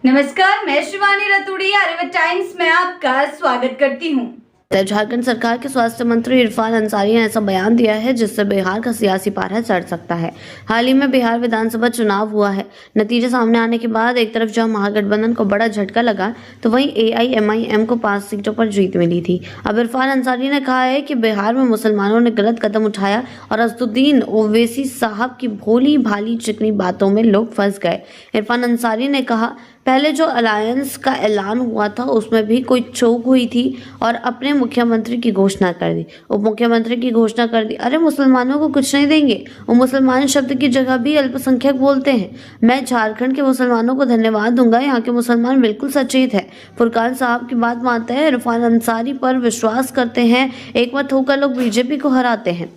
नमस्कार, मैं शिवानी रतूड़ी आर्यव्रत टाइम्स में आपका स्वागत करती हूँ। झारखंड सरकार के स्वास्थ्य मंत्री इरफान अंसारी ने ऐसा बयान दिया है जिससे बिहार का सियासी पारा चढ़ सकता है। हाल ही में बिहार विधानसभा चुनाव हुआ है। नतीजे सामने आने के बाद एक तरफ जहां महागठबंधन को बड़ा झटका लगा तो वहीं AIMIM को 5 सीटों पर जीत मिली थी। अब इरफान अंसारी ने कहा है कि बिहार में मुसलमानों ने गलत कदम उठाया और असदुद्दीन ओवैसी साहब की भोली भाली चिकनी बातों में लोग फंस गए। इरफान अंसारी ने कहा, पहले जो अलायंस का ऐलान हुआ था उसमें भी कोई चूक हुई थी और अपने मुख्यमंत्री की घोषणा कर दी, उप मुख्यमंत्री की घोषणा कर दी। अरे मुसलमानों को कुछ नहीं देंगे, वो मुसलमान शब्द की जगह भी अल्पसंख्यक बोलते हैं। मैं झारखंड के मुसलमानों को धन्यवाद दूंगा, यहाँ के मुसलमान बिल्कुल सचेत है, फुरकान साहब की बात मानते हैं, इरफान अंसारी पर विश्वास करते हैं, एक मत होकर लोग बीजेपी को हराते हैं।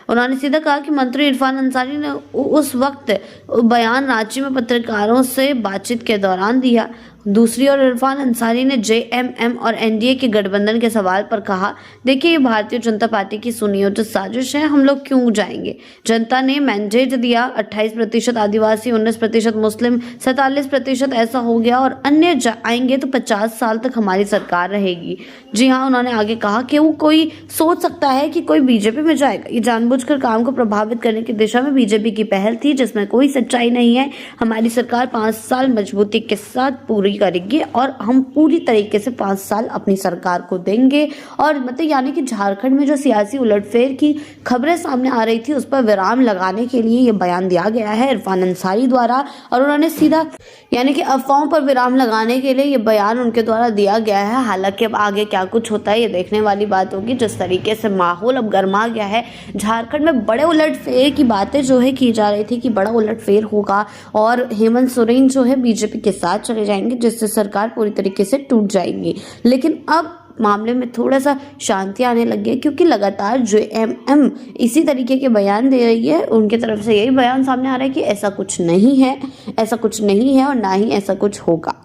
उन्होंने सीधा कहा कि मंत्री इरफान अंसारी ने उस वक्त बयान रांची में पत्रकारों से बातचीत के दौरान दिया। दूसरी ओर इरफान अंसारी ने JMM और NDA के गठबंधन के सवाल पर कहा, देखिए ये भारतीय जनता पार्टी की सुनियोजित साजिश है, हम लोग क्यों जाएंगे। जनता ने मैंडेट दिया, 28% आदिवासी, 19% मुस्लिम, 47% ऐसा हो गया और अन्य आएंगे तो 50 साल तक हमारी सरकार रहेगी। जी हाँ, उन्होंने आगे कहा कि वो कोई सोच सकता है कि कोई बीजेपी में जाएगा। ये जानबूझकर काम को प्रभावित करने की दिशा में बीजेपी की पहल थी जिसमें कोई सच्चाई नहीं है। हमारी सरकार 5 साल मजबूती के साथ पूरी करेंगे और हम पूरी तरीके से 5 साल अपनी सरकार को देंगे। और मतलब यानी कि झारखंड में जो सियासी उलटफेर की खबरें सामने आ रही थी उस पर विराम लगाने के लिए ये बयान दिया गया है इरफान अंसारी द्वारा। और उन्होंने सीधा यानी कि अफवाहों पर विराम लगाने के लिए ये बयान उनके द्वारा दिया गया है। हालांकि अब आगे क्या कुछ होता है ये देखने वाली बात होगी। जिस तरीके से माहौल अब गर्मा गया है, झारखंड में बड़े उलटफेर की बातें जो है की जा रही थी कि बड़ा उलटफेर होगा और हेमंत सोरेन जो है बीजेपी के साथ चले जाएंगे जिससे सरकार पूरी तरीके से टूट जाएगी। लेकिन अब मामले में थोड़ा सा शांति आने लगी है क्योंकि लगातार JMM इसी तरीके के बयान दे रही है। उनके तरफ से यही बयान सामने आ रहा है कि ऐसा कुछ नहीं है, ऐसा कुछ नहीं है और ना ही ऐसा कुछ होगा।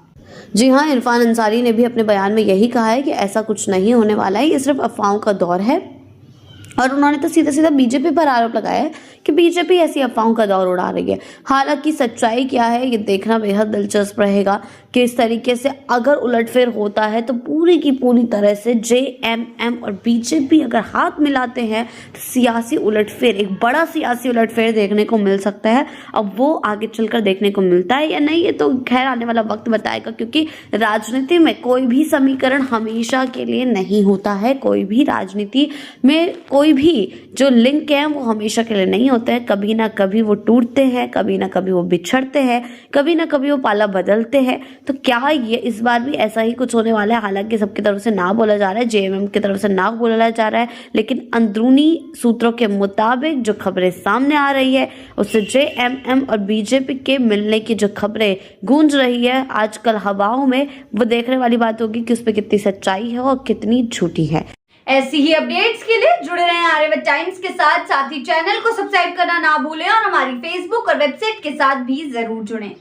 जी हाँ, इरफान अंसारी ने भी अपने बयान में यही कहा है कि ऐसा कुछ नहीं होने वाला है, ये सिर्फ अफवाहों का दौर है। और उन्होंने तो सीधा सीधा बीजेपी पर आरोप लगाया है कि बीजेपी ऐसी अफवाहों का दौर उड़ा रही है। हालांकि सच्चाई क्या है ये देखना बेहद दिलचस्प रहेगा कि इस तरीके से अगर उलटफेर होता है तो पूरी की पूरी तरह से JMM और बीजेपी अगर हाथ मिलाते हैं तो सियासी उलटफेर, एक बड़ा सियासी उलटफेर देखने को मिल सकता है। अब वो आगे चलकर देखने को मिलता है या नहीं ये तो खैर आने वाला वक्त बताएगा, क्योंकि राजनीति में कोई भी समीकरण हमेशा के लिए नहीं होता है। कोई भी राजनीति में कोई भी जो लिंक है वो हमेशा के लिए नहीं होते हैं। कभी ना कभी वो टूटते हैं, कभी ना कभी वो बिछड़ते हैं, कभी ना कभी वो पाला बदलते हैं। तो क्या ये इस बार भी ऐसा ही कुछ होने वाला है? हालांकि सबकी तरफ से ना बोला जा रहा है, JMM की तरफ से ना बोला जा रहा है, लेकिन अंदरूनी सूत्रों के मुताबिक जो खबरें सामने आ रही है उससे JMM और बीजेपी के मिलने की जो खबरें गूंज रही है आजकल हवाओं में, वो देखने वाली बात होगी कि उस पर कितनी सच्चाई है और कितनी झूठी है। ऐसी ही अपडेट्स के लिए जुड़े रहें आर्यव्रत टाइम्स के साथ ही चैनल को सब्सक्राइब करना ना भूलें और हमारी फेसबुक और वेबसाइट के साथ भी जरूर जुड़ें।